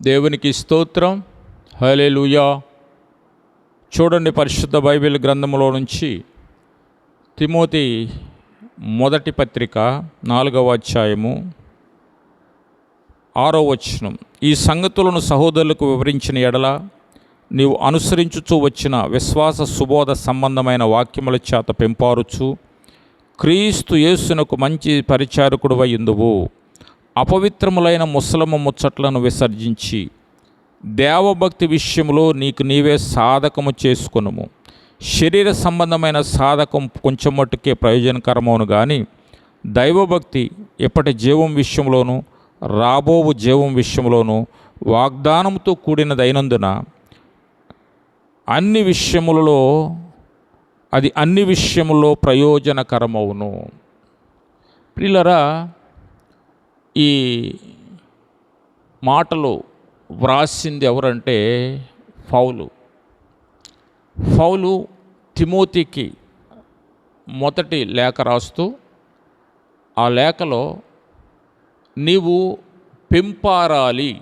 దేవునికి స్తోత్రం. హల్లెలూయా. చూడండి, పరిశుద్ధ బైబిల్ గ్రంథంలో నుంచి తిమోతి మొదటి పత్రిక 4వ అధ్యాయము 6వ వచనం. ఈ సంగతులను సహోదరులకు వివరించిన ఎడల నీవు అనుసరించుచూ వచ్చిన విశ్వాస సుబోధ సంబంధమైన వాక్యముల చేత పెంపారుచు క్రీస్తు యేసునకు మంచి పరిచారకుడువై యుందువు. అపవిత్రములైన ముసలమ్మ ముచ్చట్లను విసర్జించి దేవభక్తి విషయంలో నీకు నీవే సాధకము చేసుకొనుము. శరీర సంబంధమైన సాధకం కొంచెం మట్టుకే ప్రయోజనకరమవును కానీ దైవభక్తి ఎప్పటి జీవం విషయంలోనూ రాబోవు జీవం విషయంలోనూ వాగ్దానంతో కూడినదైనందున అన్ని విషయములలో ప్రయోజనకరమవును. ప్రియులరా, ఈ మాటలు వ్రాసింది ఎవరంటే పౌలు తిమోతికి మొదటి లేఖ రాస్తూ ఆ లేఖలో నీవు పెంపారాలి,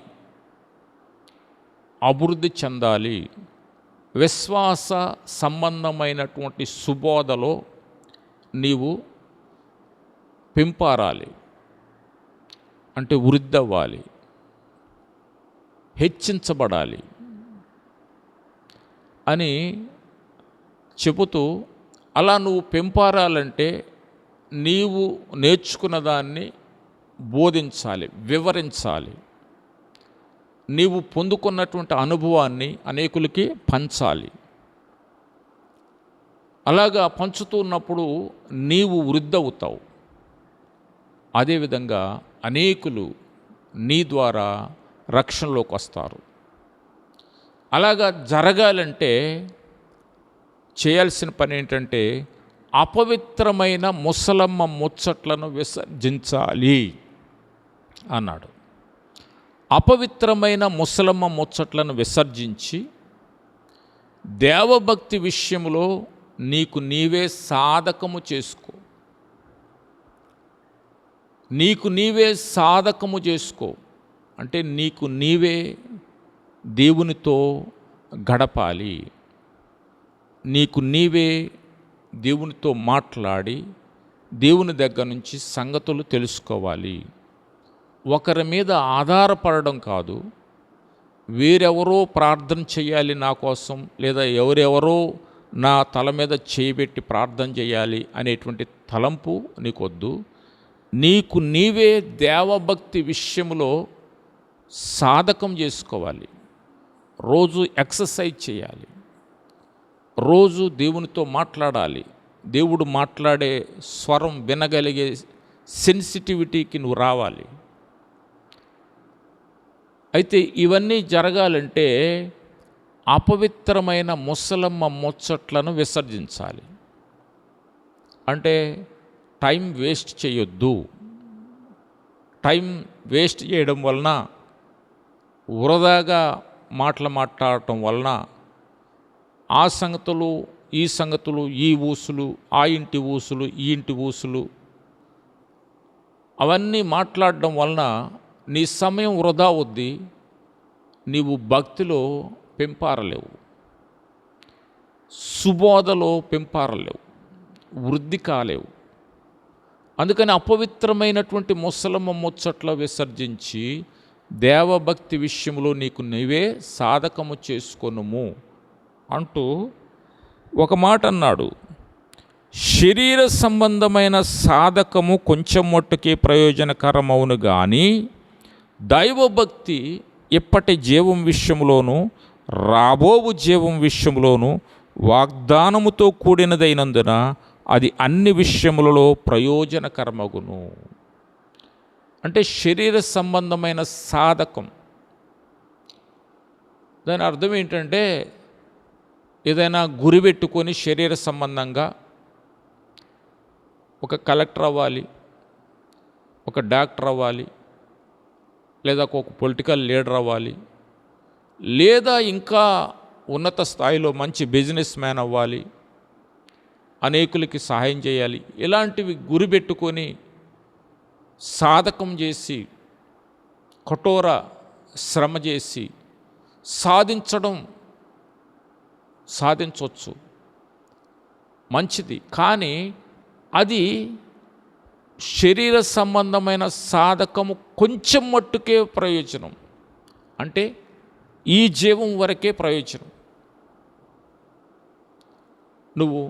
అభివృద్ధి చెందాలి, విశ్వాస సంబంధమైనటువంటి సుబోధలో నీవు పెంపారాలి అంటే వృద్ధి అవ్వాలి, హెచ్చించబడాలి అని చెబుతూ, అలా నువ్వు పెంపారాలంటే నీవు నేర్చుకున్న దాన్ని బోధించాలి, వివరించాలి, నీవు పొందుకున్నటువంటి అనుభవాన్ని అనేకులకి పంచాలి. అలాగా పంచుతున్నప్పుడు నీవు వృద్ధి అవుతావు. అదేవిధంగా అనేకులు నీ ద్వారా రక్షణలోకి వస్తారు. అలాగా జరగాలంటే చేయాల్సిన పని ఏంటంటే అపవిత్రమైన ముసలమ్మ ముచ్చట్లను విసర్జించాలి అన్నాడు. అపవిత్రమైన ముసలమ్మ ముచ్చట్లను విసర్జించి దేవభక్తి విషయంలో నీకు నీవే సాధకము చేసుకో. నీకు నీవే సాధకము చేసుకో అంటే నీకు నీవే దేవునితో గడపాలి, నీకు నీవే దేవునితో మాట్లాడి దేవుని దగ్గర నుంచి సంగతులు తెలుసుకోవాలి. ఒకరి మీద ఆధారపడడం కాదు, వేరెవరో ప్రార్థన చేయాలి నా కోసం, లేదా ఎవరెవరో నా తల మీద చేయబెట్టి ప్రార్థన చేయాలి అనేటువంటి తలంపు నీకొద్దు. నీకు నీవే దేవభక్తి విషయంలో సాధకం చేసుకోవాలి. రోజు ఎక్సర్సైజ్ చేయాలి, రోజు దేవునితో మాట్లాడాలి. దేవుడు మాట్లాడే స్వరం వినగలిగే సెన్సిటివిటీకి నువ్వు రావాలి. అయితే ఇవన్నీ జరగాలంటే అపవిత్రమైన ముసలమ్మ ముచ్చట్లను విసర్జించాలి. అంటే టైం వేస్ట్ చేయొద్దు. టైం వేస్ట్ చేయడం వలన, వృధాగా మాట్లాడటం వలన ఆ సంగతులు ఈ సంగతులు, ఈ ఊసులు, ఆ ఇంటి ఊసులు, ఈ ఇంటి ఊసులు అవన్నీ మాట్లాడడం వలన నీ సమయం వృధా అవుద్ది. నీవు భక్తిలో పెంపారలేవు, సుబోధలో పెంపారలేవు, వృద్ధి కాలేవు. అందుకని అపవిత్రమైనటువంటి ముసలమ్మ ముచ్చట్ల విసర్జించి దేవభక్తి విషయంలో నీకు నీవే సాధకము చేసుకొనుము అంటూ ఒక మాట అన్నాడు. శరీర సంబంధమైన సాధకము కొంచెం మట్టుకే ప్రయోజనకరమవును కానీ దైవభక్తి ఇప్పటి జీవం విషయంలోనూ రాబోవు జీవం విషయంలోనూ వాగ్దానముతో కూడినదైనందున అది అన్ని విషయములలో ప్రయోజనకరమగును. అంటే శరీర సంబంధమైన సాధకం, దాని అర్థం ఏంటంటే ఏదైనా గురి పెట్టుకొని శరీర సంబంధంగా ఒక కలెక్టర్ అవ్వాలి, ఒక డాక్టర్ అవ్వాలి, లేదా ఒక పొలిటికల్ లీడర్ అవ్వాలి, లేదా ఇంకా ఉన్నత స్థాయిలో మంచి బిజినెస్ మ్యాన్ అవ్వాలి, అనేకులకి సహాయం చేయాలి. ఇలాంటివి గురి పెట్టుకొని సాధకం చేసి కఠోర శ్రమ చేసి సాధించవచ్చు, మంచిది. కానీ అది శరీర సంబంధమైన సాధకము కొంచెం మట్టుకే ప్రయోజనం, అంటే ఈ జీవం వరకే ప్రయోజనం. నువ్వు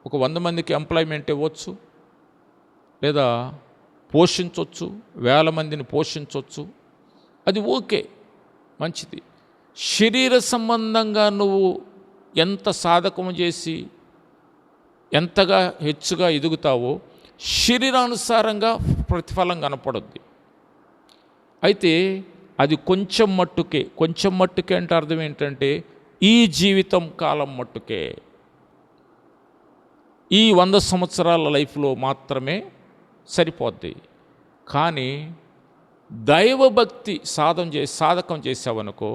ఒక 100 మందికి ఎంప్లాయ్మెంట్ ఇవ్వచ్చు, లేదా పోషించవచ్చు, 1000 మందిని పోషించవచ్చు, అది ఓకే, మంచిది. శరీర సంబంధంగా నువ్వు ఎంత సాధకము చేసి ఎంతగా హెచ్చుగా ఎదుగుతావో శరీరానుసారంగా ప్రతిఫలం కనపడుద్ది. అయితే అది కొంచెం మట్టుకే అంటే అర్థం ఏంటంటే ఈ జీవితం కాలం మట్టుకే, ఈ 100 సంవత్సరాల లైఫ్లో మాత్రమే సరిపోద్ది. కానీ దైవభక్తి సాధకం చేసావనుకో,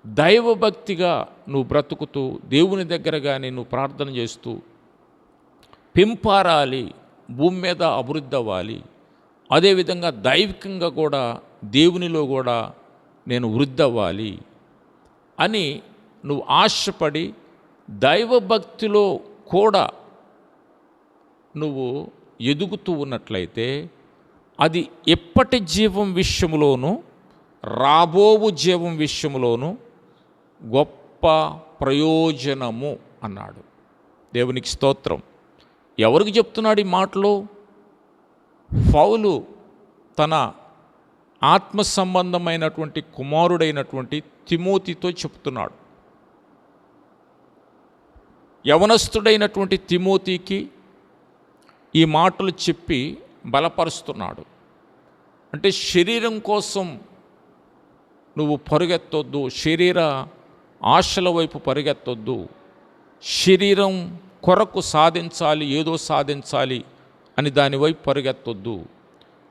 దైవభక్తిగా నువ్వు బ్రతుకుతూ దేవుని దగ్గర కానీ నువ్వు ప్రార్థన చేస్తూ పెంపారాలి, భూమి మీద అభివృద్ధి అవ్వాలి, అదేవిధంగా దైవికంగా కూడా దేవునిలో కూడా నేను వృద్ధి అవ్వాలి అని నువ్వు ఆశపడి దైవభక్తిలో కూడా నువ్వు ఎదుగుతూ ఉన్నట్లయితే అది ఎప్పటి జీవం విషయంలోనూ రాబోవు జీవం విషయంలోనూ గొప్ప ప్రయోజనము అన్నాడు. దేవునికి స్తోత్రం. ఎవరికి చెప్తున్నాడు ఈ మాటలు? పౌలు తన ఆత్మ సంబంధమైనటువంటి కుమారుడైనటువంటి తిమోతితో చెప్తున్నాడు. యవనస్తుడైనటువంటి తిమోతికి ఈ మాటలు చెప్పి బలపరుస్తున్నాడు. అంటే శరీరం కోసం నువ్వు పరుగెత్తొద్దు, శరీర ఆశల వైపు పరిగెత్తొద్దు, శరీరం కొరకు సాధించాలి, ఏదో సాధించాలి అని దానివైపు పరిగెత్తొద్దు.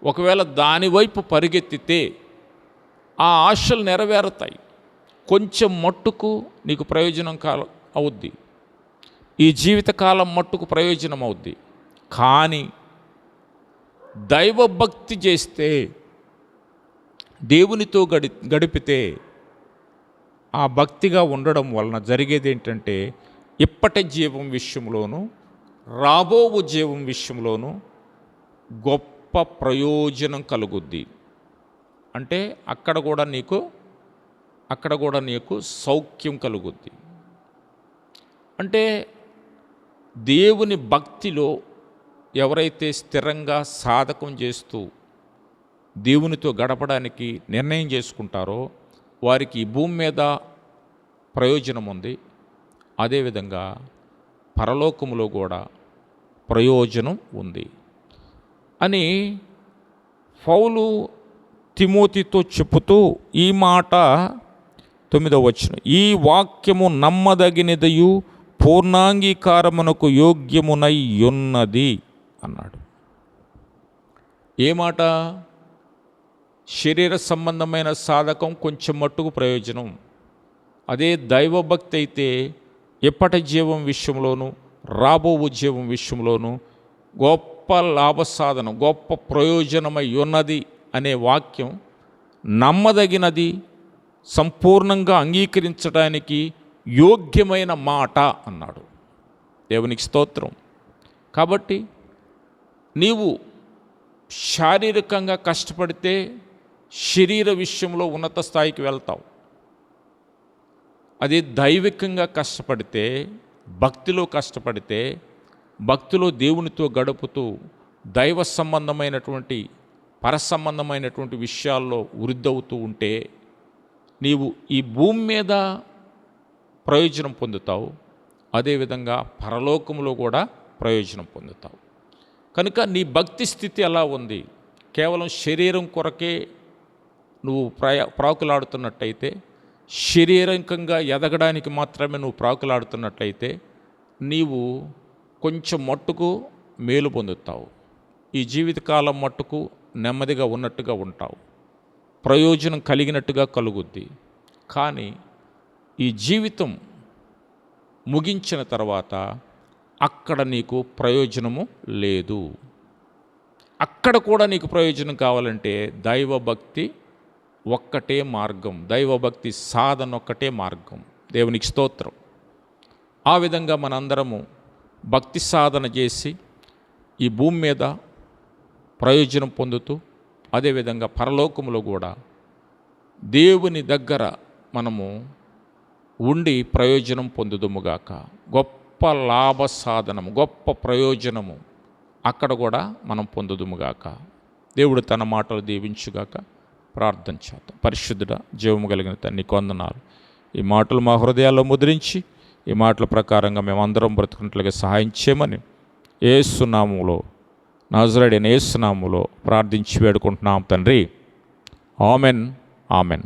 ఒకవేళ దానివైపు పరిగెత్తితే ఆ ఆశలు నెరవేరుతాయి, కొంచెం మట్టుకు నీకు ప్రయోజనం అవుద్ది, ఈ జీవితకాలం మట్టుకు ప్రయోజనం అవుద్ది. కానీ దైవభక్తి చేస్తే, దేవునితో గడిపితే ఆ భక్తిగా ఉండడం వలన జరిగేది ఏంటంటే ఇప్పటి జీవం విషయంలోనూ రాబోవు జీవం విషయంలోనూ గొప్ప ప్రయోజనం కలుగుద్ది. అంటే అక్కడ కూడా నీకు సౌఖ్యం కలుగుద్ది. అంటే దేవుని భక్తిలో ఎవరైతే స్థిరంగా సాధకం చేస్తూ దేవునితో గడపడానికి నిర్ణయం చేసుకుంటారో వారికి ఈ భూమి మీద ప్రయోజనం ఉంది, అదేవిధంగా పరలోకములో కూడా ప్రయోజనం ఉంది అని పౌలు తిమోతితో చెప్పుతూ ఈ మాట 9వ వచనం, ఈ వాక్యము నమ్మదగినదయు పూర్ణాంగీకారమునకు యోగ్యమునై ఉన్నది అన్నాడు. ఏ మాట? శరీర సంబంధమైన సాధకం కొంచెం మట్టుకు ప్రయోజనం, అదే దైవభక్తి అయితే ఎప్పటి జీవం విషయంలోనూ రాబోవు జీవం విషయంలోనూ గొప్ప లాభసాధనం, గొప్ప ప్రయోజనమై ఉన్నది అనే వాక్యం నమ్మదగినది, సంపూర్ణంగా అంగీకరించడానికి యోగ్యమైన మాట అన్నాడు. దేవునికి స్తోత్రం. కాబట్టి నీవు శారీరకంగా కష్టపడితే శరీర విషయంలో ఉన్నత స్థాయికి వెళ్తావు, అదే దైవికంగా కష్టపడితే, భక్తిలో కష్టపడితే, భక్తిలో దేవునితో గడుపుతూ దైవ సంబంధమైనటువంటి పరసంబంధమైనటువంటి విషయాల్లో వృద్ధి అవుతూ ఉంటే నీవు ఈ భూమి మీద ప్రయోజనం పొందుతావు, అదేవిధంగా పరలోకంలో కూడా ప్రయోజనం పొందుతావు. కనుక నీ భక్తి స్థితి ఎలా ఉంది? కేవలం శరీరం కొరకే నువ్వు ప్రాకులాడుతున్నట్టయితే, శారీరకంగా ఎదగడానికి మాత్రమే నువ్వు ప్రాకులాడుతున్నట్లయితే నీవు కొంచెం మట్టుకు మేలు పొందుతావు, ఈ జీవితకాలం మట్టుకు నెమ్మదిగా ఉన్నట్టుగా ఉంటావు, ప్రయోజనం కలిగినట్టుగా కలుగుద్ది. కానీ ఈ జీవితం ముగించిన తర్వాత అక్కడ నీకు ప్రయోజనము లేదు. అక్కడ కూడా నీకు ప్రయోజనం కావాలంటే దైవభక్తి ఒక్కటే మార్గం, దైవభక్తి సాధన ఒక్కటే మార్గం. దేవునికి స్తోత్రం. ఆ విధంగా మనందరము భక్తి సాధన చేసి ఈ భూమి మీద ప్రయోజనం పొందుతూ, అదేవిధంగా పరలోకములో కూడా దేవుని దగ్గర మనము ఉండి ప్రయోజనం పొందుదుముగాక. గొప్ప లాభ సాధనము, గొప్ప ప్రయోజనము అక్కడ కూడా మనం పొందుదుముగాక. దేవుడు తన మాటలు దీవించుగాక. ప్రార్థన చేద్దాం. పరిశుద్ధుడా, జీవము కలిగిన తండ్రి, నీకు వందనాలు. ఈ మాటలు మా హృదయాల్లో ముద్రించి ఈ మాటల ప్రకారంగా మేమందరం బ్రతుకున్నట్లుగా సహాయం చేయమని యేసు నామములో, నజరేయుడైన యేసు నామములో ప్రార్థించి వేడుకుంటున్నాం తండ్రి. Amen, amen.